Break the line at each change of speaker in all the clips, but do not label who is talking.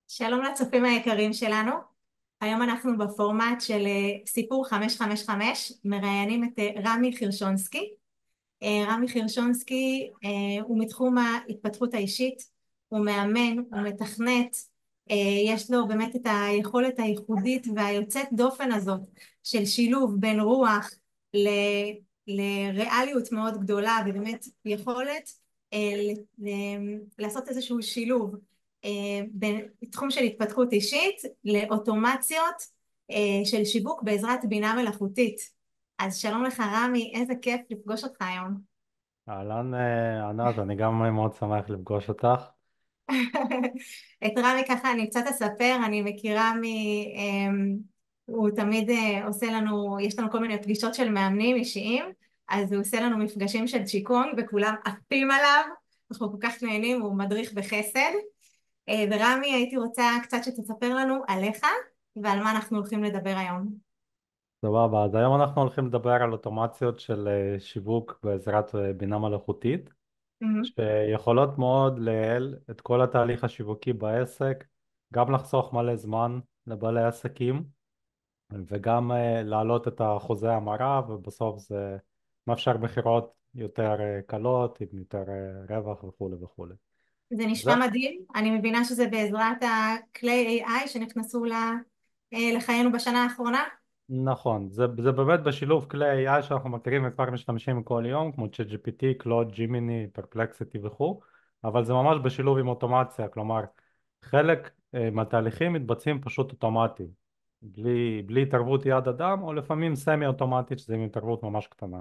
שלום לצופים היקרים שלנו. היום אנחנו בפורמט של סיפור 555, מראיינים את רמי חירשונסקי. רמי חירשונסקי הוא מתחום ההתפתחות האישית, הוא מאמן, הוא מתכנת, יש לו באמת את היכולת הייחודית והיוצאת דופן הזאת של שילוב בין רוח לריאליות מאוד גדולה, ובאמת יכולת לעשות איזשהו שילוב בתחום של התפתחות אישית לאוטומציות של שיווק בעזרת בינה מלאכותית. אז שלום לך רמי, איזה כיף לפגוש אותך היום.
אהלן ענת, אני גם מאוד שמח לפגוש אותך.
את רמי ככה אני קצת אספר, אני מכירה הוא תמיד עושה לנו, יש לנו כל מיני פגישות של מאמנים אישיים, אז הוא עושה לנו מפגשים של צ'יקונג וכולם עפים עליו, אנחנו כל כך נהנים, הוא מדריך בחסד. ורמי, הייתי רוצה קצת שתספר לנו עליך ועל מה אנחנו הולכים לדבר היום.
סבבה, אז היום אנחנו הולכים לדבר על אוטומציות של שיווק בעזרת בינה מלאכותית,
Mhm.
שיכולות מאוד לייעל את כל התהליך השיווקי בעסק, גם לחסוך מלא זמן לבעלי עסקים, וגם להעלות את אחוזי ההמרה, ובסוף זה מאפשר מכירות יותר קלות, עם יותר רווח וכולי וכולי.
זה
זה
נשמע מדהים, אני מבינה שזה בעזרת הכלי AI שנכנסו לחיינו בשנה האחרונה.
נכון, זה באמת בשילוב כלי AI שאנחנו מכירים וכבר משתמשים כל יום, כמו ChatGPT, Claude, Gemini, Perplexity וכו', אבל זה ממש בשילוב עם אוטומציה, כלומר חלק מהתהליכים מתבצעים פשוט אוטומטי, בלי התערבות יד אדם, או לפעמים סמי אוטומטית שזה עם התערבות ממש קטנה.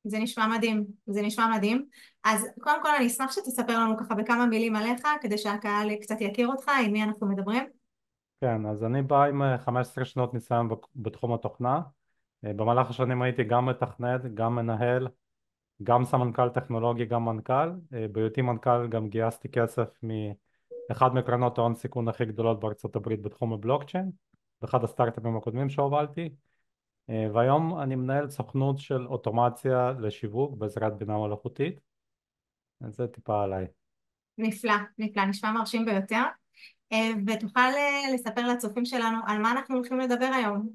זה נשמע מדהים, זה נשמע מדהים. אז קודם כל אני אשמח שתספר לנו ככה בכמה מילים עליך, כדי שהקהל קצת יכיר אותך, עם מי אנחנו מדברים.
כן, אז אני בא עם 15 שנות ניסיון בתחום התוכנה, במהלך השנים הייתי גם מתכנת, גם מנהל, גם סמנכ"ל טכנולוגי, גם מנכ"ל. בהיותי מנכ"ל גם גייסתי כסף מאחד מקרנות ההון סיכון הכי גדולות בארצות הברית בתחום הבלוקצ'יין, באחד הסטארט-אפים הקודמים שהובלתי, והיום אני מנהל סוכנות של אוטומציה לשיווק בעזרת בינה מלאכותית. אז זה טיפה עליי.
נפלא, נפלא, נשמע מרשים ביותר. ותוכל לספר לצופים שלנו על מה אנחנו הולכים לדבר היום,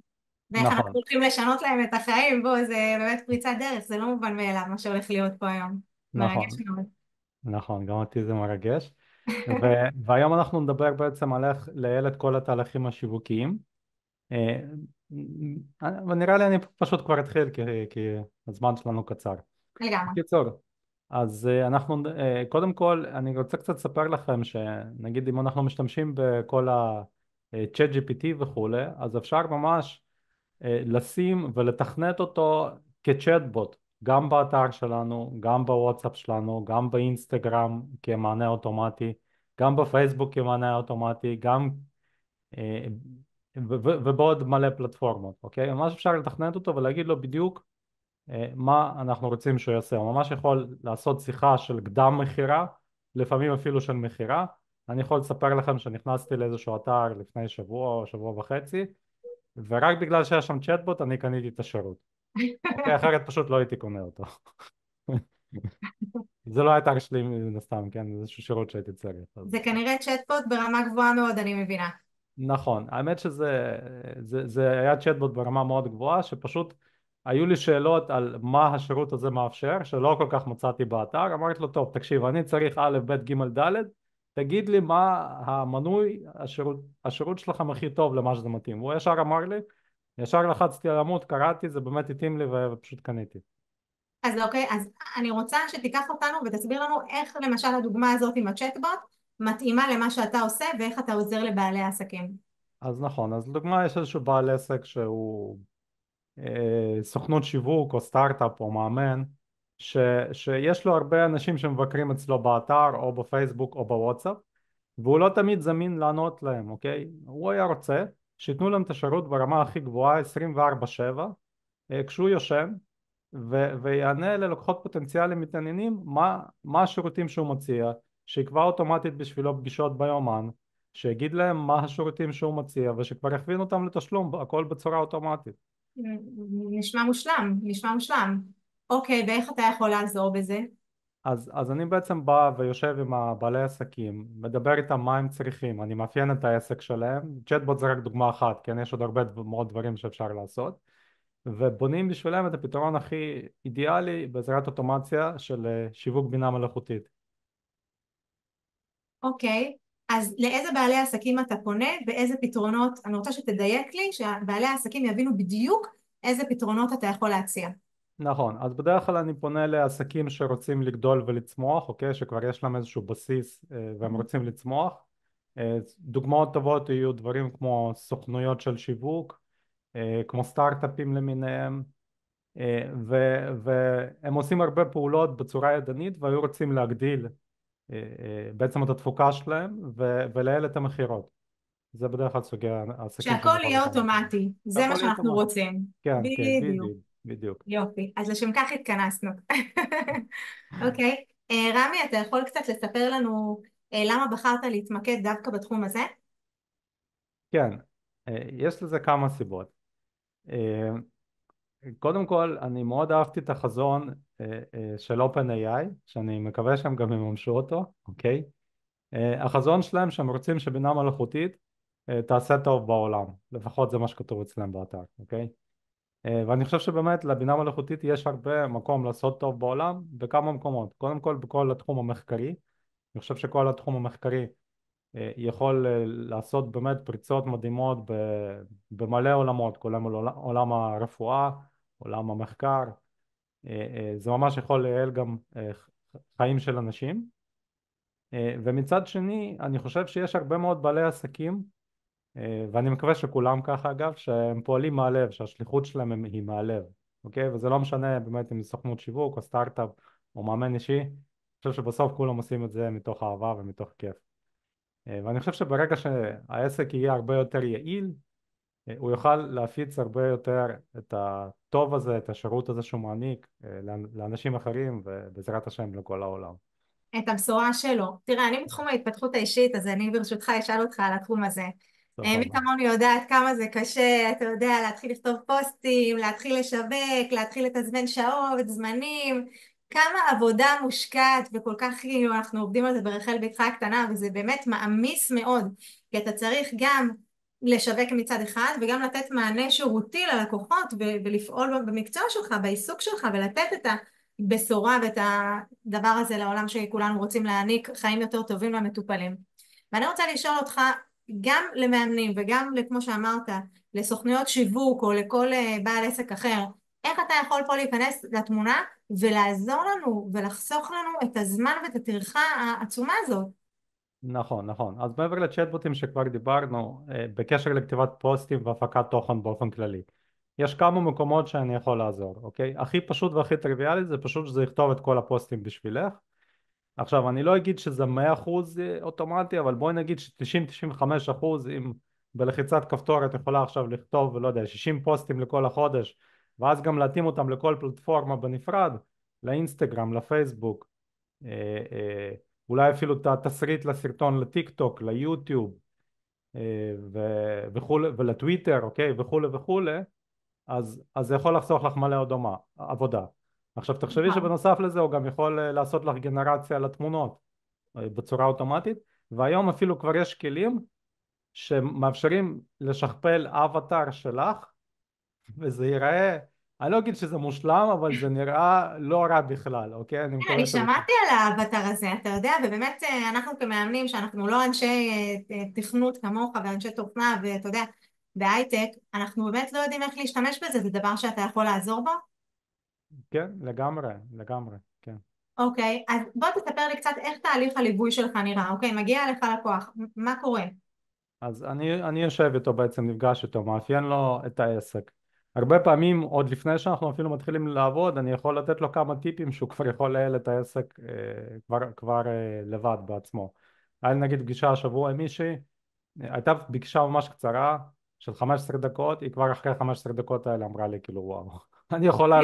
ואיך אנחנו
נכון,
הולכים לשנות להם את החיים. בוא, זה באמת פריצת דרך, זה לא מובן מאליו מה שהולך להיות פה היום. מרגש
נכון,
מאוד.
נכון, גם אותי זה מרגש. והיום אנחנו נדבר בעצם על איך לייעל את כל התהליכים השיווקיים. אה, ונראה לי אני פשוט כבר אתחיל כי הזמן שלנו קצר.
לגמרי.
בקיצור, אז אנחנו קודם כל אני רוצה קצת לספר לכם שנגיד אם אנחנו משתמשים בכל ה-chat GPT וכולי, אז אפשר ממש לשים ולתכנת אותו כצ'טבוט, גם באתר שלנו, גם בוואטסאפ שלנו, גם באינסטגרם כמענה אוטומטי, גם בפייסבוק כמענה אוטומטי, גם אה, ובעוד מלא פלטפורמות, אוקיי? ממש אפשר לתכנת אותו ולהגיד לו בדיוק מה אנחנו רוצים שהוא יעשה. הוא ממש יכול לעשות שיחה של קדם מכירה, לפעמים אפילו של מכירה. אני יכול לספר לכם שנכנסתי לאיזשהו אתר לפני שבוע או שבוע וחצי, ורק בגלל שהיה שם צ'טבוט אני קניתי את השירות. אוקיי, אחרת פשוט לא הייתי קונה אותו. זה לא האתר שלי מן הסתם, כן? זה איזשהו שירות שהייתי צריך.
זה
אז
כנראה צ'טבוט ברמה גבוהה מאוד, אני מבינה.
נכון, האמת שזה היה צ'טבוט ברמה מאוד גבוהה, שפשוט היו לי שאלות על מה השירות הזה מאפשר, שלא כל כך מצאתי באתר. אמרתי לו, טוב, תקשיב, אני צריך א', ב', ג', ד', תגיד לי מה המנוי, השירות שלכם הכי טוב למה שזה מתאים. הוא ישר אמר לי, ישר לחצתי על עמוד, קראתי, זה באמת התאים לי ופשוט קניתי.
אז אוקיי, אז אני רוצה שתיקח אותנו ותסביר לנו איך למשל הדוגמה הזאת עם הצ'טבוט מתאימה למה שאתה עושה ואיך אתה עוזר לבעלי העסקים.
אז נכון, אז לדוגמה יש איזשהו בעל עסק שהוא סוכנות שיווק או סטארט-אפ או מאמן, שיש לו הרבה אנשים שמבקרים אצלו באתר או בפייסבוק או בוואטסאפ, והוא לא תמיד זמין לענות להם, אוקיי? הוא היה רוצה שייתנו להם את השירות ברמה הכי גבוהה 24/7, כשהוא יושן, ויענה ללקוחות פוטנציאליים מתעניינים מה השירותים שהוא מציע, שיקבע אוטומטית בשבילו פגישות ביומן, שיגיד להם מה השירותים שהוא מציע ושכבר יכווין אותם לתשלום, הכל בצורה אוטומטית.
נשמע מושלם, נשמע מושלם. אוקיי, ואיך אתה יכול לעזור בזה?
אז אני בעצם בא ויושב עם הבעלי עסקים, מדבר איתם מה הם צריכים, אני מאפיין את העסק שלהם, צ'טבוט זה רק דוגמה אחת, כן, יש עוד הרבה מאוד דברים שאפשר לעשות, ובונים בשבילם את הפתרון הכי אידיאלי בעזרת אוטומציה של שיווק בינה מלאכותית.
אוקיי, אז לאיזה בעלי עסקים אתה פונה ואיזה פתרונות, אני רוצה שתדייק לי, שבעלי העסקים יבינו בדיוק איזה פתרונות אתה יכול להציע.
נכון, אז בדרך כלל אני פונה לעסקים שרוצים לגדול ולצמוח, אוקיי, שכבר יש להם איזשהו בסיס והם רוצים לצמוח. דוגמאות טובות יהיו דברים כמו סוכנויות של שיווק, כמו סטארט-אפים למיניהם, והם עושים הרבה פעולות בצורה ידנית והיו רוצים להגדיל בעצם את התפוקה שלהם ולייעל את המכירות. זה בדרך כלל סוגי העסקים שאני
שהכל
יכול
יהיה
לקחת.
אוטומטי, זה מה
הכל יהיה
שאנחנו
אוטומטי.
רוצים.
כן, כן,
בדיוק.
בדיוק, בדיוק.
יופי, אז לשם כך התכנסנו. אוקיי, רמי, אתה יכול קצת לספר לנו למה בחרת להתמקד דווקא בתחום הזה?
כן, יש לזה כמה סיבות. אה, קודם כל, אני מאוד אהבתי את החזון של OpenAI, שאני מקווה שהם גם יממשו אותו, אוקיי? החזון שלהם שהם רוצים שבינה מלאכותית תעשה טוב בעולם, לפחות זה מה שכתוב אצלם באתר, אוקיי? ואני חושב שבאמת לבינה מלאכותית יש הרבה מקום לעשות טוב בעולם בכמה מקומות. קודם כל בכל התחום המחקרי, אני חושב שכל התחום המחקרי יכול לעשות באמת פריצות מדהימות במלא עולמות, כולל עולם הרפואה, עולם המחקר, זה ממש יכול לייעל גם חיים של אנשים. ומצד שני אני חושב שיש הרבה מאוד בעלי עסקים, ואני מקווה שכולם ככה אגב, שהם פועלים מהלב, שהשליחות שלהם היא מהלב, אוקיי? וזה לא משנה באמת אם זה סוכנות שיווק או סטארט-אפ או מאמן אישי, אני חושב שבסוף כולם עושים את זה מתוך אהבה ומתוך כיף. ואני חושב שברגע שהעסק יהיה הרבה יותר יעיל, הוא יוכל להפיץ הרבה יותר את הטוב הזה, את השירות הזה שהוא מעניק לאנשים אחרים ובעזרת השם לכל העולם.
את הבשורה שלו. תראה, אני בתחום ההתפתחות האישית, אז אני ברשותך אשאל אותך על התחום הזה. מי
סבבה.
כמוני יודעת כמה זה קשה, אתה יודע, להתחיל לכתוב פוסטים, להתחיל לשווק, להתחיל לתזמן שעות, זמנים, כמה עבודה מושקעת, וכל כך כאילו אנחנו עובדים על זה ברחל בתך הקטנה, וזה באמת מעמיס מאוד, כי אתה צריך גם לשווק מצד אחד, וגם לתת מענה שירותי ללקוחות, ולפעול במקצוע שלך, בעיסוק שלך, ולתת את הבשורה ואת הדבר הזה לעולם שכולנו רוצים להעניק חיים יותר טובים למטופלים. ואני רוצה לשאול אותך, גם למאמנים וגם כמו שאמרת, לסוכנויות שיווק או לכל בעל עסק אחר, איך אתה יכול פה להיכנס לתמונה ולעזור לנו ולחסוך לנו את הזמן ואת הטרחה העצומה הזאת?
נכון, נכון. אז מעבר לצ'טבוטים שכבר דיברנו, בקשר לכתיבת פוסטים והפקת תוכן באופן כללי. יש כמה מקומות שאני יכול לעזור, אוקיי? הכי פשוט והכי טריוויאלי זה פשוט שזה יכתוב את כל הפוסטים בשבילך. עכשיו, אני לא אגיד שזה 100% אוטומטי, אבל בואי נגיד ש-90-95%, אם בלחיצת כפתור את יכולה עכשיו לכתוב, ולא יודע, 60 פוסטים לכל החודש, ואז גם להתאים אותם לכל פלטפורמה בנפרד, לאינסטגרם, לפייסבוק, אה, אולי אפילו את התסריט לסרטון לטיק טוק, ליוטיוב, וכולי, ולטוויטר, אוקיי, וכולי וכולי, אז זה יכול לחסוך לך מלא עבודה. עכשיו תחשבי
וואו.
שבנוסף לזה הוא גם יכול לעשות לך גנרציה לתמונות בצורה אוטומטית, והיום אפילו כבר יש כלים שמאפשרים לשכפל אבטר שלך, וזה ייראה, אני לא אגיד שזה מושלם, אבל זה נראה לא רע בכלל, אוקיי? אני
אני
מקווה שזה...
שמעתי על האבטר הזה, אתה יודע, ובאמת אנחנו כמאמנים, שאנחנו לא אנשי תכנות כמוך ואנשי תוכנה, ואתה יודע, בהייטק, אנחנו באמת לא יודעים איך להשתמש בזה, זה דבר שאתה יכול לעזור בו?
כן, לגמרי, לגמרי, כן.
אוקיי, אז בוא תספר לי קצת איך תהליך הליווי שלך נראה, אוקיי, מגיע אליך לקוח, מה קורה?
אז אני יושב איתו בעצם, נפגש איתו, מאפיין לו את העסק. הרבה פעמים, עוד לפני שאנחנו אפילו מתחילים לעבוד, אני יכול לתת לו כמה טיפים שהוא כבר יכול לנהל את העסק כבר לבד בעצמו. היה לי נגיד פגישה השבוע עם מישהי, הייתה פגישה ממש קצרה של 15 דקות, היא כבר אחרי 15 דקות האלה אמרה לי כאילו וואו, אני יכולה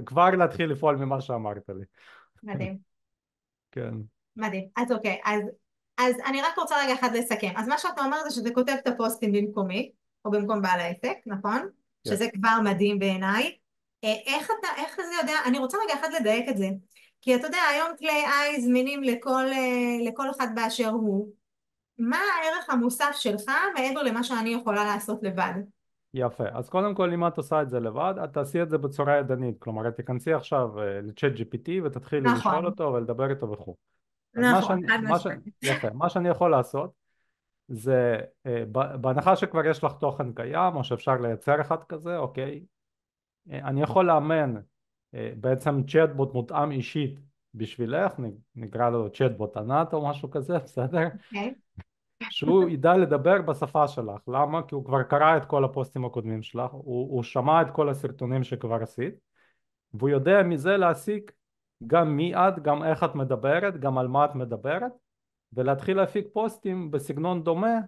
כבר להתחיל לפעול ממה שאמרת לי.
מדהים.
כן,
מדהים. אז אוקיי, אז אני רק רוצה רגע אחד לסכם. אז מה שאתה אומר זה שזה כותב את הפוסטים במקומי, או במקום בעל העסק, נכון?
כן.
שזה כבר מדהים בעיניי. איך זה יודע, אני רוצה רגע אחד לדייק את זה. כי אתה יודע, היום כלי AI זמינים לכל אחד באשר הוא. מה הערך המוסף שלך מעבר למה שאני יכולה לעשות לבד?
יפה. אז קודם כל, אם את עושה את זה לבד, את תעשי את זה בצורה ידנית. כלומר, את תיכנסי עכשיו לצ'אט GPT ותתחילי לשאול
נכון,
אותו ולדבר איתו וכו'. אז
נכון, חד משמעית.
יפה, מה שאני יכול לעשות זה, בהנחה שכבר יש לך תוכן קיים או שאפשר לייצר אחד כזה, אוקיי, אני יכול לאמן בעצם צ'אטבוט מותאם אישית בשבילך, נקרא לו צ'אטבוט ענת או משהו כזה, בסדר?
אוקיי.
שהוא ידע לדבר בשפה שלך. למה? כי הוא כבר קרא את כל הפוסטים הקודמים שלך, הוא שמע את כל הסרטונים שכבר עשית, והוא יודע מזה להסיק גם מי את, גם איך את מדברת, גם על מה את מדברת, ולהתחיל להפיק פוסטים בסגנון דומה,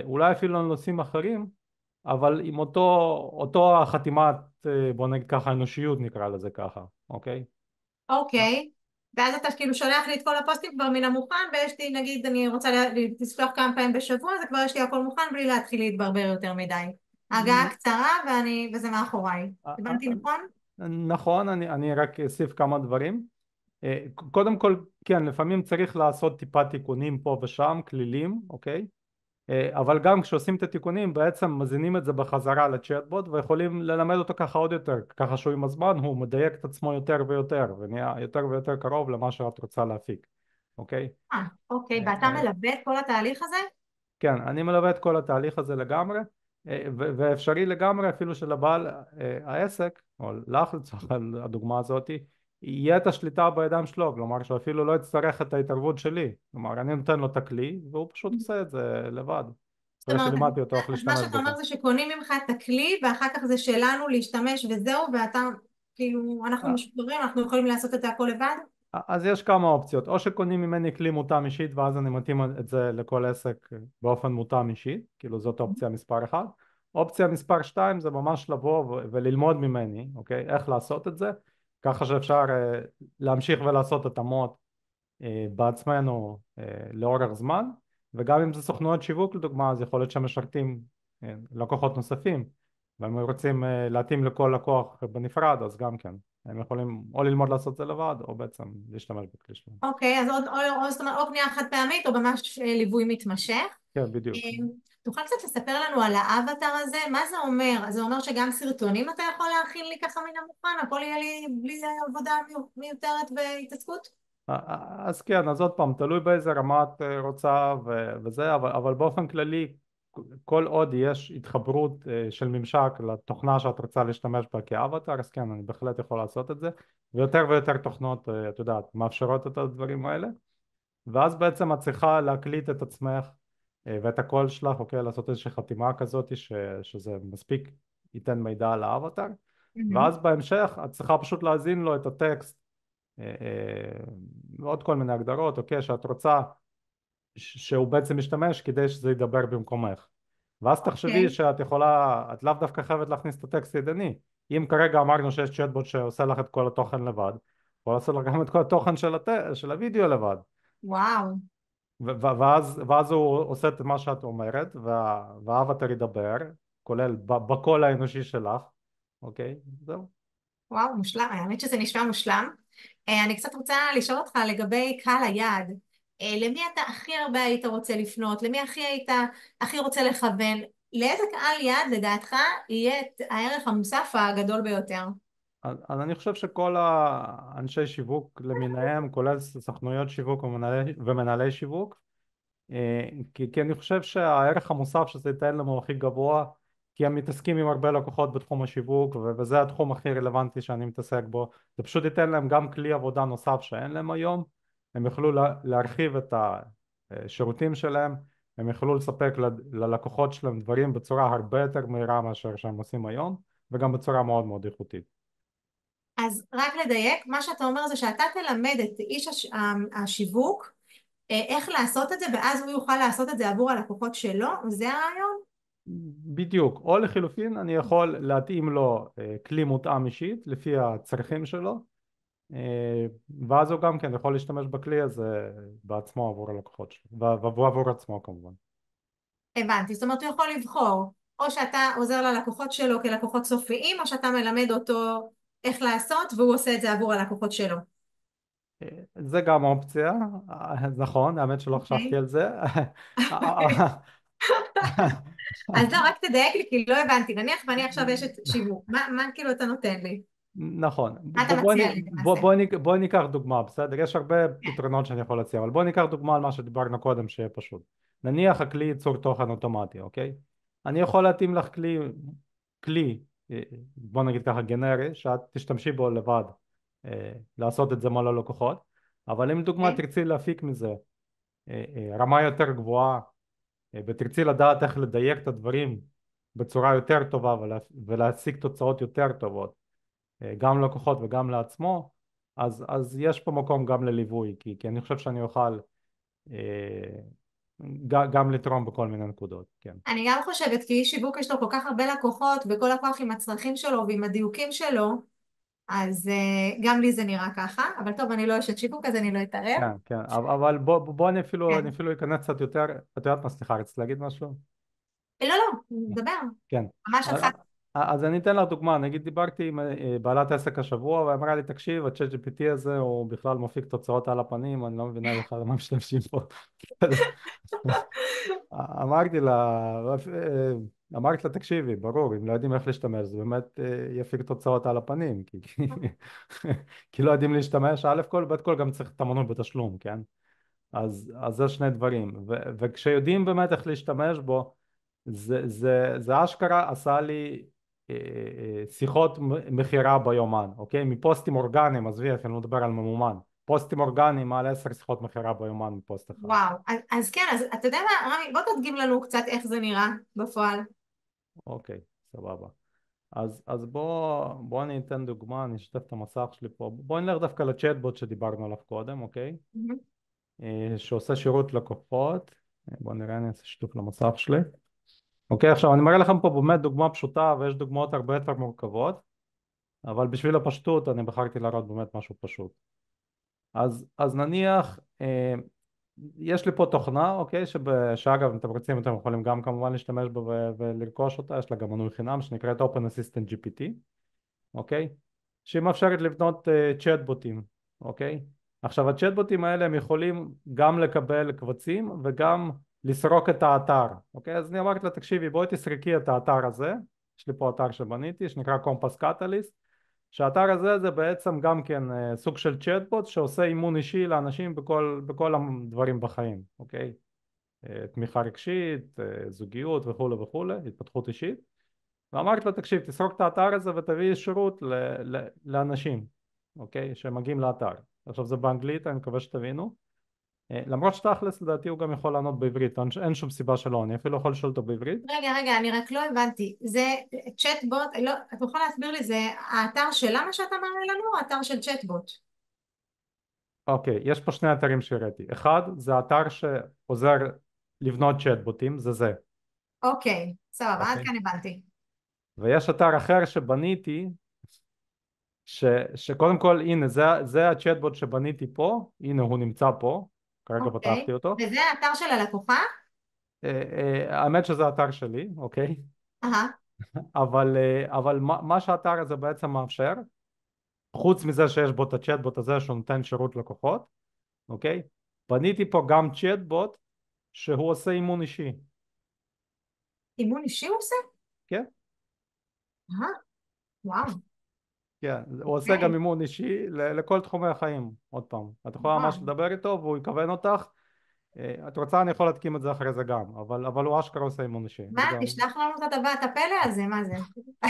אולי אפילו על נושאים אחרים, אבל עם אותו החתימת, בוא נגיד ככה, אנושיות נקרא לזה ככה, אוקיי?
אוקיי. ואז אתה כאילו שולח לי את כל הפוסטים כבר מן המוכן, ויש לי, נגיד, אני רוצה לסלוח כמה פעמים בשבוע, זה כבר יש לי הכל מוכן בלי להתחיל להתברבר יותר מדי. הגעה קצרה וזה מאחוריי. הבנתי נכון?
נכון, אני רק אוסיף כמה דברים. קודם כל, כן, לפעמים צריך לעשות טיפה תיקונים פה ושם, כלילים, אוקיי? אבל גם כשעושים את התיקונים בעצם מזינים את זה בחזרה לצ'אטבוט ויכולים ללמד אותו ככה עוד יותר, ככה שהוא עם הזמן הוא מדייק את עצמו יותר ויותר ונהיה יותר ויותר קרוב למה שאת רוצה להפיק, אוקיי?
אוקיי,
אה,
ואתה
אה,
מלווה את כל התהליך הזה?
כן, אני מלווה את כל התהליך הזה לגמרי, ואפשרי לגמרי אפילו שלבעל העסק, או לך לצורך הדוגמה הזאת, יהיה את השליטה בידיים שלו, כלומר שאפילו לא יצטרך את ההתערבות שלי, כלומר אני נותן לו את הכלי והוא פשוט עושה את זה לבד,
זאת
אחרי
אומרת,
שלימדתי אותו איך
אז מה
להשתמש
שאתה
בזה.
אומר זה שקונים ממך את הכלי, ואחר כך זה שלנו להשתמש וזהו, ואתה, כאילו, אנחנו משוחררים, אנחנו יכולים לעשות את זה הכל לבד?
אז יש כמה אופציות, או שקונים ממני כלי מותאם אישית ואז אני מתאים את זה לכל עסק באופן מותאם אישית, כאילו זאת אופציה מספר 1. אופציה מספר 2 זה ממש לבוא וללמוד ממני, אוקיי, איך לעשות את זה, ככה שאפשר להמשיך ולעשות התאמות בעצמנו לאורך זמן, וגם אם זה סוכנויות שיווק לדוגמה, אז יכול להיות שמשרתים לקוחות נוספים, והם רוצים להתאים לכל לקוח בנפרד, אז גם כן, הם יכולים או ללמוד לעשות את זה לבד, או בעצם להשתמש בכלי שלהם.
אוקיי, אז זאת אומרת, או קנייה חד פעמית, או ממש ליווי מתמשך.
כן, בדיוק.
אמ, תוכל קצת לספר לנו על האבטר הזה? מה זה אומר? זה אומר שגם סרטונים אתה יכול להכין לי ככה מן המוכן? הכל יהיה לי בלי עבודה מיותרת והתעסקות?
אז כן, אז עוד פעם, תלוי באיזה רמה את רוצה וזה, אבל באופן כללי, כל עוד יש התחברות של ממשק לתוכנה שאת רוצה להשתמש בה כאבטר, אז כן, אני בהחלט יכול לעשות את זה, ויותר ויותר תוכנות, את יודעת, מאפשרות את הדברים האלה, ואז בעצם את צריכה להקליט את עצמך ואת הקול שלך, אוקיי, לעשות איזושהי חתימה כזאת שזה מספיק ייתן מידע על האבטר,
מהמם.
ואז בהמשך את צריכה פשוט להזין לו את הטקסט ועוד כל מיני הגדרות, אוקיי, שאת רוצה שהוא בעצם משתמש כדי שזה ידבר במקומך. ואז תחשבי
אוקיי.
שאת יכולה, את לאו דווקא חייבת להכניס את הטקסט ידני. אם כרגע אמרנו שיש צ'אטבוט שעושה לך את כל התוכן לבד, יכול לעשות לך גם את כל התוכן של הוידאו לבד.
וואו.
ואז הוא עושה את מה שאת אומרת, והאבטר ידבר, כולל בקול האנושי שלך, אוקיי? זהו.
וואו, מושלם. האמת שזה נשמע מושלם. אני קצת רוצה לשאול אותך לגבי קהל היעד. למי אתה הכי הרבה היית רוצה לפנות? למי הכי רוצה לכוון? לאיזה קהל יעד לדעתך יהיה את הערך המוסף הגדול ביותר?
אז אני חושב שכל האנשי שיווק למיניהם, כולל סוכנויות שיווק ומנהלי שיווק, כי אני חושב שהערך המוסף שזה ייתן לנו הכי גבוה, כי הם מתעסקים עם הרבה לקוחות בתחום השיווק, וזה התחום הכי רלוונטי שאני מתעסק בו, זה פשוט ייתן להם גם כלי עבודה נוסף שאין להם היום, הם יוכלו להרחיב את השירותים שלהם, הם יוכלו לספק ללקוחות שלהם דברים בצורה הרבה יותר מהירה מאשר שהם עושים היום, וגם בצורה מאוד מאוד איכותית.
אז רק לדייק, מה שאתה אומר זה שאתה תלמד את איש השיווק איך לעשות את זה, ואז הוא יוכל לעשות את זה עבור הלקוחות שלו? זה הרעיון?
בדיוק, או לחילופין אני יכול להתאים לו כלי מותאם אישית לפי הצרכים שלו, ואז הוא גם כן יכול להשתמש בכלי הזה בעצמו עבור הלקוחות שלו ועבור עצמו כמובן.
הבנתי, זאת אומרת הוא יכול לבחור, או שאתה עוזר ללקוחות שלו כלקוחות סופיים, או שאתה מלמד אותו איך לעשות, והוא עושה את זה עבור הלקוחות שלו.
זה גם אופציה, נכון, האמת שלא חשבתי
אוקיי.
על זה.
אז לא, רק תדייק לי, כי לא הבנתי. נניח ואני עכשיו אשת שיווק, מה כאילו אתה נותן לי?
נכון,
מה אתה מציע לי למעשה?
בואי ניקח דוגמה, בסדר? יש הרבה פתרונות שאני יכול להציע, אבל בואי ניקח דוגמה על מה שדיברנו קודם שיהיה פשוט. נניח הכלי ייצור תוכן אוטומטי, אוקיי? אני יכול להתאים לך כלי, בוא נגיד ככה גנרי, שאת תשתמשי בו לבד, לעשות את זה מול הלקוחות, אבל אם דוגמה
אוקיי?
תרצי להפיק מזה רמה יותר גבוהה, ותרצי לדעת איך לדייק את הדברים בצורה יותר טובה ולהשיג תוצאות יותר טובות, גם ללקוחות וגם לעצמו, אז יש פה מקום גם לליווי, כי אני חושב שאני אוכל אה, גם לתרום בכל מיני נקודות, כן.
אני גם חושבת, כי איש שיווק יש לו כל כך הרבה לקוחות, וכל לקוח עם הצרכים שלו ועם הדיוקים שלו, אז גם לי זה נראה ככה, אבל טוב, אני לא אשת שיווק, אז אני לא אתערב.
כן, כן, אבל בוא אני
כן.
אפילו אכנס קצת יותר, את יודעת מה, סליחה, רצית להגיד משהו?
לא, לא, דבר,
כן.
ממש אותך.
אז אני אתן לך דוגמה, נגיד דיברתי עם בעלת עסק השבוע ואמרה לי תקשיב ה-chat GPT הזה הוא בכלל מפיק תוצאות על הפנים, אני לא מבינה בכלל מה משתמשים פה. אמרתי לה, אמרתי לה תקשיבי ברור אם לא יודעים איך להשתמש זה באמת יפיק תוצאות על הפנים כי לא יודעים להשתמש א' כל ב' כל גם צריך את המנוי בתשלום כן אז זה שני דברים וכשיודעים באמת איך להשתמש בו זה אשכרה עשה לי שיחות מכירה ביומן, אוקיי? מפוסטים אורגניים, עזבי, אפילו לא מדבר על ממומן. פוסטים אורגניים מעל 10 שיחות מכירה ביומן מפוסט אחד.
וואו, אז כן, אז אתה יודע מה, רמי, בוא תדגים לנו קצת איך זה נראה בפועל.
אוקיי, סבבה. אז בוא אני אתן דוגמה, אני אשתף את המסך שלי פה. בוא נלך דווקא לצ'טבוט שדיברנו עליו קודם, אוקיי?
מהמם.
שעושה שירות לקוחות. בוא נראה, אני אעשה שיתוף למסך שלי. אוקיי, עכשיו אני מראה לכם פה באמת דוגמה פשוטה ויש דוגמאות הרבה יותר מורכבות. אבל בשביל הפשטות אני בחרתי להראות באמת משהו פשוט. אז נניח יש לי פה תוכנה אוקיי שאגב אם אתם רוצים אתם יכולים גם כמובן להשתמש בה ולרכוש אותה יש לה גם מנוי חינם שנקראת Open Assistant GPT אוקיי שהיא מאפשרת לבנות צ'אטבוטים אוקיי עכשיו הצ'אטבוטים האלה הם יכולים גם לקבל קבצים וגם לסרוק את האתר אוקיי אז אני אמרתי לה תקשיבי בואי תסרקי את האתר הזה יש לי פה אתר שבניתי שנקרא Compass Catalyst שהאתר הזה זה בעצם גם כן סוג של צ'אטבוט שעושה אימון אישי לאנשים בכל הדברים בחיים, אוקיי? תמיכה רגשית, זוגיות וכולי וכולי, התפתחות אישית. ואמרתי לו תקשיב תסרוק את האתר הזה ותביא שירות לאנשים, אוקיי? שמגיעים לאתר. עכשיו זה באנגלית, אני מקווה שתבינו. למרות שתכלס לדעתי הוא גם יכול לענות בעברית, אין שום סיבה שלא, אני אפילו יכול לשאול אותו בעברית.
רגע, אני רק לא הבנתי. זה צ'טבוט, לא, אתה יכול להסביר לי, זה האתר שלה מה שאתה מראה לנו, או האתר של צ'טבוט?
אוקיי, יש פה שני אתרים שהראיתי. אחד, זה אתר שעוזר לבנות צ'אטבוטים, זה.
אוקיי, סבבה, עד
אוקיי.
כאן הבנתי.
ויש אתר אחר שבניתי, שקודם כל, הנה, זה הצ'אטבוט שבניתי פה, הנה הוא נמצא פה, כרגע
אוקיי,
פתחתי אותו.
וזה האתר של הלקוחה?
האמת שזה אתר שלי, אוקיי?
אהה,
אבל מה שהאתר הזה בעצם מאפשר, חוץ מזה שיש בו את הצ'אטבוט הזה שהוא נותן שירות לקוחות, אוקיי? בניתי פה גם צ'אטבוט שהוא עושה אימון אישי,
אימון אישי הוא עושה?
כן?
אהה, וואו,
כן, הוא עושה גם
אוקיי,
אימון אישי לכל תחומי החיים, עוד פעם. את יכולה
וואו.
ממש לדבר איתו והוא יכוון אותך. את רוצה אני יכול להתקים את זה אחרי זה גם, אבל הוא אשכרה עושה אימון אישי.
מה,
וזה...
תשלח לנו את הטבעת הפלא הזה, מה זה?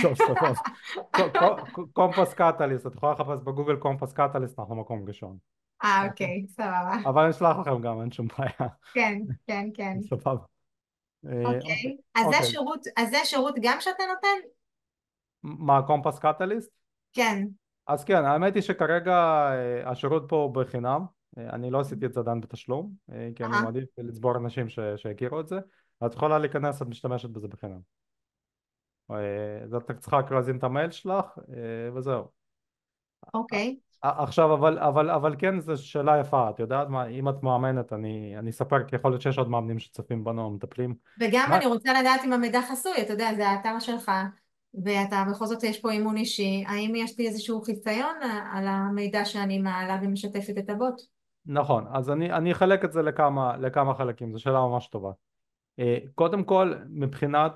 טוב, סבבה. קומפס קטליסט, את יכולה לחפש בגוגל קומפס קטליסט, אנחנו מקום ראשון. אוקיי?
אוקיי, סבבה.
אבל אני אשלח לכם גם, אין שום בעיה.
כן, כן, כן.
סבבה. אוקיי.
אוקיי, אז
אוקיי.
זה שירות גם שאתה נותן?
מה, קומפס קטליסט?
כן.
אז כן, האמת היא שכרגע השירות פה הוא בחינם, אני לא עשיתי את זה עדיין בתשלום, כי אני
אהה,
מעדיף לצבור אנשים שיכירו את זה, את יכולה להיכנס, את משתמשת בזה בחינם. אז את צריכה רק להזין את המייל שלך, וזהו.
אוקיי.
עכשיו, אבל כן, זו שאלה יפה, את יודעת מה, אם את מאמנת, אני אספר, כי יכול להיות שיש עוד מאמנים שצופים בנו, מטפלים.
וגם
מה?
אני רוצה לדעת אם המידע חסוי, אתה יודע, זה האתר שלך, ואתה בכל זאת יש פה אימון אישי, האם יש לי איזשהו חיסיון על המידע שאני מעלה ומשתפת את הבוט?
נכון, אז אני אחלק את זה לכמה חלקים, זו שאלה ממש טובה. קודם כל, מבחינת,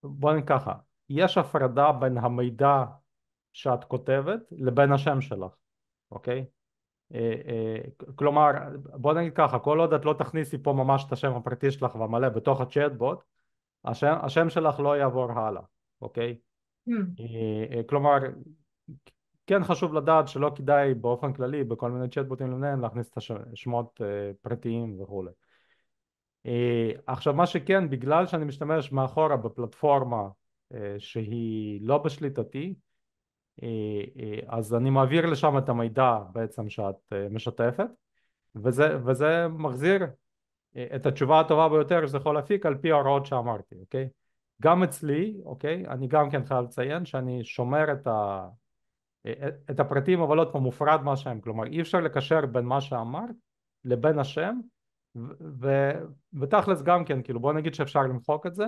בוא נגיד ככה, יש הפרדה בין המידע שאת כותבת לבין השם שלך, אוקיי? כלומר, בוא נגיד ככה, כל עוד את לא תכניסי פה ממש את השם הפרטי שלך והמלא בתוך הצ'אטבוט, השם שלך לא יעבור הלאה, אוקיי?
Hmm,
כלומר, כן חשוב לדעת שלא כדאי באופן כללי בכל מיני צ'אטבוטים למיניהם להכניס את השמות פרטיים וכולי. עכשיו מה שכן, בגלל שאני משתמש מאחורה בפלטפורמה שהיא לא בשליטתי, אז אני מעביר לשם את המידע בעצם שאת משתפת, וזה מחזיר את התשובה הטובה ביותר שזה יכול להפיק על פי ההוראות שאמרתי, אוקיי? גם אצלי, אוקיי, אני גם כן חייב לציין שאני שומר את הפרטים, אבל עוד פעם מופרד מהשם, כלומר אי אפשר לקשר בין מה שאמרת לבין השם, ותכלס גם כן, כאילו בוא נגיד שאפשר למחוק את זה,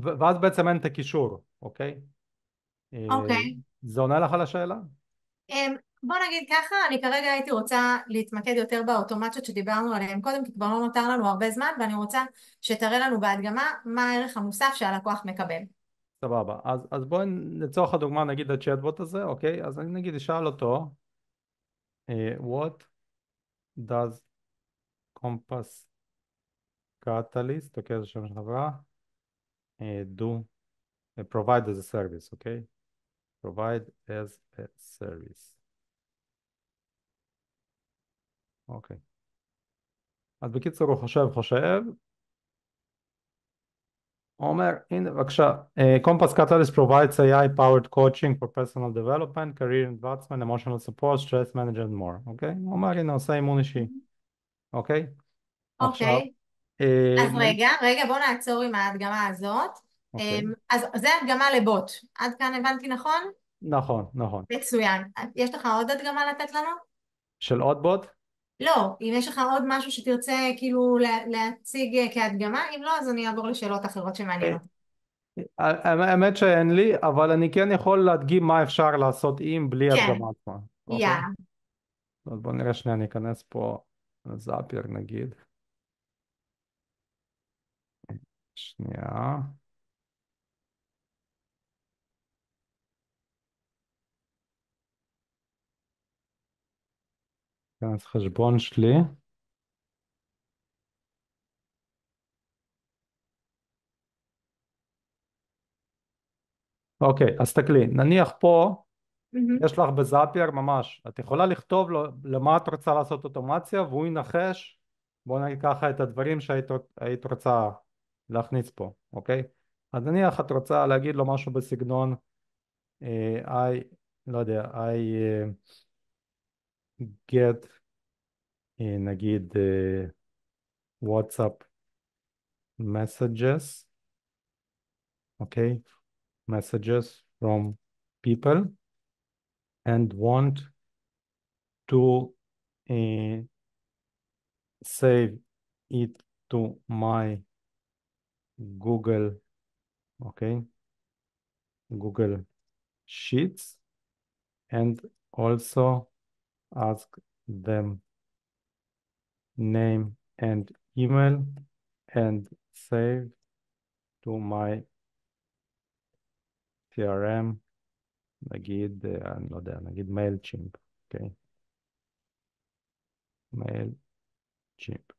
ואז בעצם אין את הקישור, אוקיי? אה,
אוקיי.
זה עונה לך על השאלה?
בוא נגיד ככה, אני כרגע הייתי רוצה להתמקד יותר באוטומציות שדיברנו עליהן קודם, כי כבר לא נותר לנו הרבה זמן, ואני רוצה שתראה לנו בהדגמה מה הערך המוסף שהלקוח מקבל.
סבבה, אז בואי לצורך הדוגמה נגיד הצ'אטבוט הזה, אוקיי? אז אני נגיד אשאל אותו, what does Compass Catalyst, אוקיי, זה שם של חברה, do, provide as a service, אוקיי? provide as a service, אוקיי. אז בקיצור הוא חושב, הוא אומר, הנה בבקשה, Compass Catalyst provides AI-powered coaching for personal development, career advancement, emotional support, stress management and more, אוקיי? הוא אומר, הנה עושה אימון אישי, אוקיי? עכשיו,
אוקיי, אז רגע, בוא נעצור עם ההדגמה הזאת.
אוקיי,
אז זה הדגמה לבוט. עד כאן הבנתי נכון?
נכון, נכון.
מצוין. יש לך עוד הדגמה לתת לנו?
של עוד בוט?
לא, אם יש לך עוד משהו שתרצה כאילו להציג כהדגמה, אם לא, אז אני אעבור לשאלות אחרות שמעניינות.
האמת שאין לי, אבל אני כן יכול להדגים מה אפשר לעשות עם בלי
כן,
הדגמה עצמה, אוקיי?
יאללה.
אז בואו נראה שנייה, אני אכנס פה לזאפייר נגיד, שנייה, אכנס חשבון שלי. אוקיי, אז תסתכלי, נניח פה
מהמם.
יש לך בזאפייר ממש, את יכולה לכתוב לו למה את רוצה לעשות אוטומציה והוא ינחש, בוא נגיד ככה, את הדברים שהיית רוצה להכניס פה, אוקיי? אז נניח את רוצה להגיד לו משהו בסגנון I, לא יודע, I get נגיד WhatsApp messages, אוקיי? messages from people and want to uh, save it to my Google, okay, Google Sheets, and also ask them name and email and save to my CRM, נגיד, אני לא יודע, נגיד מיילצ'ימפ, אוקיי, מיילצ'ימפ.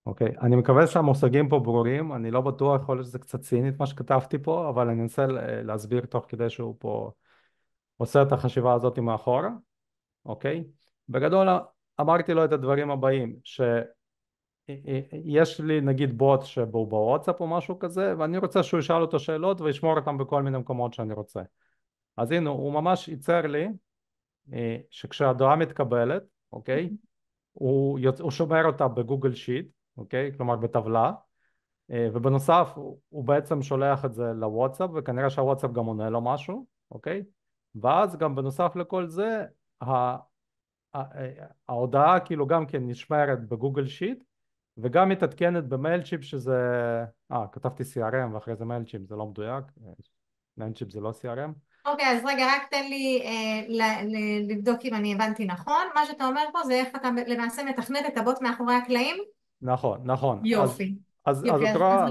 אוקיי, אני מקווה שהמושגים פה ברורים, אני לא בטוח, יכול להיות שזה קצת צינית מה שכתבתי פה, אבל אני אנסה להסביר תוך כדי שהוא פה עושה את החשיבה הזאת מאחורה, אוקיי? בגדול אמרתי לו את הדברים הבאים, שיש לי נגיד בוט שהוא בוואטסאפ או משהו כזה, ואני רוצה שהוא ישאל אותו שאלות וישמור אותם בכל מיני מקומות שאני רוצה. אז הנה, הוא ממש ייצר לי שכשההודעה מתקבלת, אוקיי? הוא שומר אותה בגוגל שיט, אוקיי? כלומר בטבלה, ובנוסף הוא בעצם שולח את זה לוואטסאפ, וכנראה שהוואטסאפ גם עונה לו משהו, אוקיי? ואז גם בנוסף לכל זה, ההודעה כאילו גם כן נשמרת בגוגל שיט, וגם מתעדכנת במיילצ'יפ שזה, כתבתי CRM ואחרי זה מיילצ'יפ, זה לא מדויק, מיילצ'יפ זה לא CRM.
אוקיי, אז רגע, רק תן לי לבדוק אם אני הבנתי נכון. מה שאתה אומר פה זה איך אתה למעשה מתכנת את הבוט מאחורי הקלעים?
נכון, נכון.
יופי.
אז
יופי,
את רואה,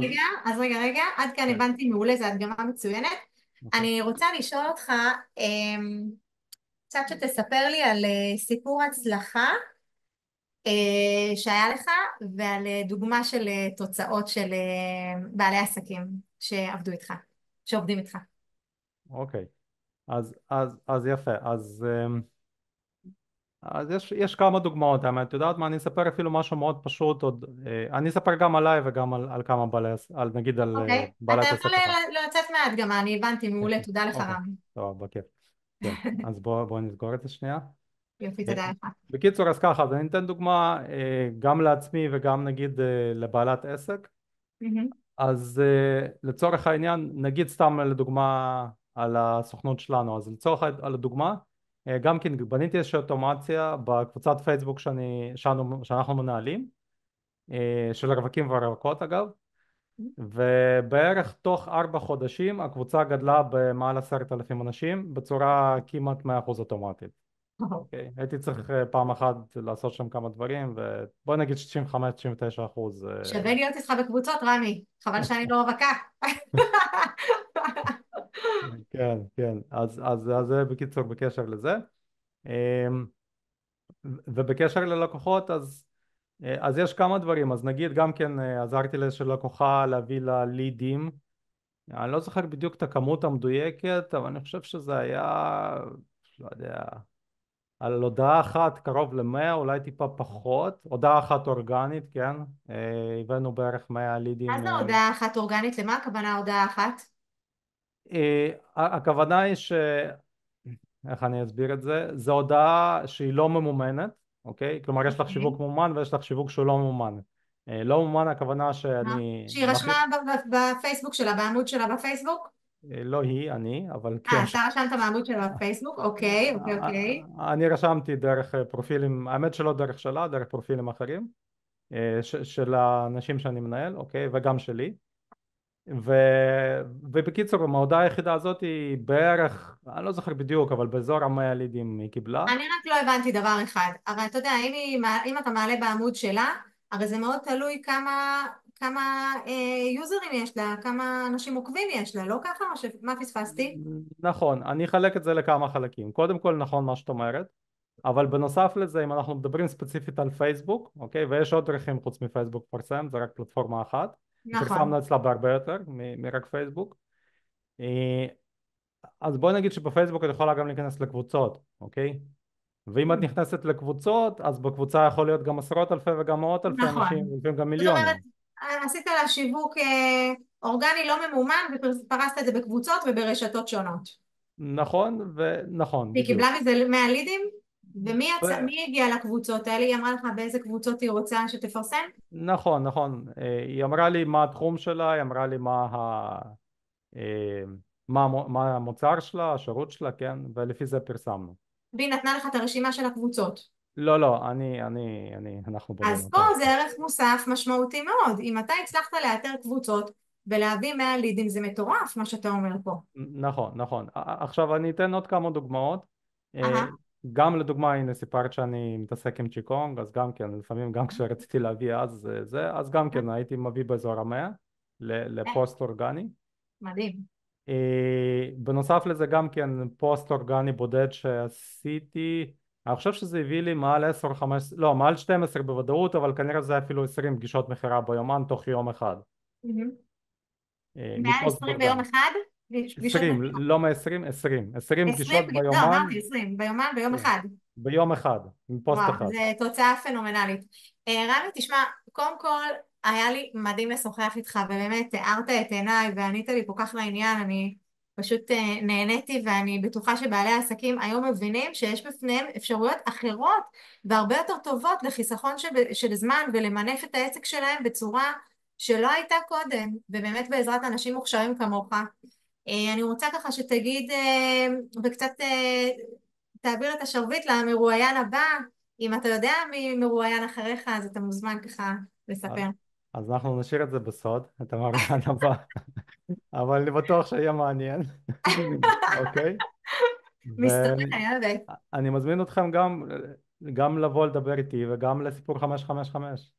רגע, עד כאן
כן,
הבנתי מעולה, זו הדגמה מצוינת.
נכון.
אני רוצה לשאול אותך, קצת שתספר לי על סיפור הצלחה שהיה לך, ועל דוגמה של תוצאות של בעלי עסקים שעבדו איתך, שעובדים איתך.
אוקיי. אז יפה. אז יש כמה דוגמאות, האמת. את יודעת מה, אני אספר אפילו משהו מאוד פשוט עוד, אני אספר גם עליי וגם על כמה נגיד על
אוקיי, אתה
בעלת
יכול
עסק אחד.
לצאת מההדגמה, אני הבנתי, מעולה, תודה לך
אוקיי,
רמי.
טוב, בכיף. כן, אז בואו נסגור את זה שנייה.
יופי,
אה,
תודה לך.
בקיצור, אז ככה, אז אני אתן דוגמה גם לעצמי וגם נגיד לבעלת עסק.
מהמם.
אז לצורך העניין, נגיד סתם לדוגמה על הסוכנות שלנו, אז לצורך על הדוגמה, גם כן בניתי איזושהי אוטומציה בקבוצת פייסבוק שאנחנו מנהלים, של רווקים ורווקות אגב, ובערך תוך 4 חודשים הקבוצה גדלה במעל 10,000 אנשים בצורה כמעט 100% אוטומטית. אוקיי, הייתי צריך פעם אחת לעשות שם כמה דברים, ובוא נגיד 65-99%.
שווה להיות איתך בקבוצות, רמי, חבל שאני לא רווקה.
כן, כן, אז זה בקיצור בקשר לזה. ובקשר ללקוחות, אז יש כמה דברים. אז נגיד גם כן עזרתי לאיזושהי לקוחה להביא לה לידים, אני לא זוכר בדיוק את הכמות המדויקת, אבל אני חושב שזה היה, לא יודע, על הודעה אחת קרוב ל100, אולי טיפה פחות, הודעה אחת אורגנית, כן, הבאנו בערך 100
מה
לידים.
זה הודעה אחת אורגנית? למה הכוונה הודעה אחת?
הכוונה היא איך אני אסביר את זה? זו הודעה שהיא לא ממומנת, אוקיי? כלומר יש לך
אוקיי.
שיווק ממומן ויש לך שיווק שהוא לא ממומן. לא ממומן הכוונה
מה?
שאני
שהיא רשמה בפייסבוק שלה, בעמוד שלה בפייסבוק?
לא היא, אני, אבל כן.
אתה רשמת בעמוד שלה בפייסבוק? אוקיי, אוקיי, אוקיי.
אני רשמתי דרך פרופילים, האמת שלא דרך שלה, דרך פרופילים אחרים, של האנשים שאני מנהל, אוקיי? וגם שלי. ו... ובקיצור, ההודעה היחידה הזאת היא בערך, אני לא זוכר בדיוק, אבל באזור 100 לידים היא קיבלה.
אני רק לא הבנתי דבר אחד. הרי אתה יודע, אם אתה מעלה בעמוד שלה, הרי זה מאוד תלוי כמה יוזרים יש לה, כמה אנשים עוקבים יש לה, לא ככה? מה פספסתי?
נכון, אני אחלק את זה לכמה חלקים. קודם כל נכון מה שאת אומרת, אבל בנוסף לזה אם אנחנו מדברים ספציפית על פייסבוק, אוקיי, ויש עוד דרכים חוץ מפייסבוק לפרסם, זה רק פלטפורמה אחת,
נכון.
פרסמנו אצלה בהרבה יותר מרק פייסבוק. אה, אז בואי נגיד שבפייסבוק את יכולה גם להיכנס לקבוצות, אוקיי? ואם את נכנסת לקבוצות, אז בקבוצה יכול להיות גם עשרות אלפי וגם מאות אלפי אנשים,
נכון.
ולפעמים גם
זאת אומרת,
מיליונים.
עשית לה שיווק אורגני לא ממומן ופרסת את זה בקבוצות וברשתות שונות.
נכון ונכון,
והיא
בדיוק.
קיבלה מזה 100 לידים? מי הגיע לקבוצות האלה? היא אמרה לך באיזה קבוצות היא רוצה שתפרסם?
נכון, נכון. היא אמרה לי מה התחום שלה, היא אמרה לי אה, מה המוצר שלה, השירות שלה, כן, ולפי זה פרסמנו.
והיא נתנה לך את הרשימה של הקבוצות.
לא, לא, אנחנו בונים
אז פה
אותה.
זה ערך מוסף משמעותי מאוד. אם אתה הצלחת לאתר קבוצות ולהביא 100 לידים, זה מטורף מה שאתה אומר פה.
נכון, נכון. עכשיו אני אתן עוד כמה דוגמאות. אה,
אהה.
גם לדוגמה, הנה סיפרת שאני מתעסק עם צ'יקונג, אז גם כן, לפעמים גם כשרציתי להביא אז גם כן הייתי מביא באזור המאה לפוסט אורגני.
מדהים.
בנוסף לזה גם כן פוסט אורגני בודד שעשיתי, אני חושב שזה הביא לי מעל 10 15, לא מעל 12 בוודאות, אבל כנראה זה אפילו 20 פגישות מכירה ביומן תוך יום אחד,
מהמם. מעל
מפוסט
20 ביום
אורגני.
אחד? פגישות
20,
מכירה.
לא מ-20, 20
20
פגישות
פגישות, לא
ביומן,
אמרתי 20, ביומן ביום
כן,
אחד.
ביום אחד, מפוסט
וואו,
אחד.
זו תוצאה פנומנלית. רמי, תשמע, קודם כל, היה לי מדהים לשוחח איתך, ובאמת הארת את עיניי וענית לי כל כך לעניין, אני פשוט נהניתי, ואני בטוחה שבעלי העסקים היום מבינים שיש בפניהם אפשרויות אחרות והרבה יותר טובות לחיסכון של זמן ולמנף את העסק שלהם בצורה שלא הייתה קודם, ובאמת בעזרת אנשים מוכשרים כמוך. אני רוצה ככה שתגיד וקצת תעביר את השרביט למרואיין הבא. אם אתה יודע מי מרואיין אחריך, אז אתה מוזמן ככה לספר.
אז אנחנו נשאיר את זה בסוד, את המראיין הבא, אבל אני בטוח שיהיה מעניין. אוקיי?
מסתמן,
ואני
אני אוהבת.
מזמין אתכם גם לבוא לדבר איתי וגם לסיפור 555.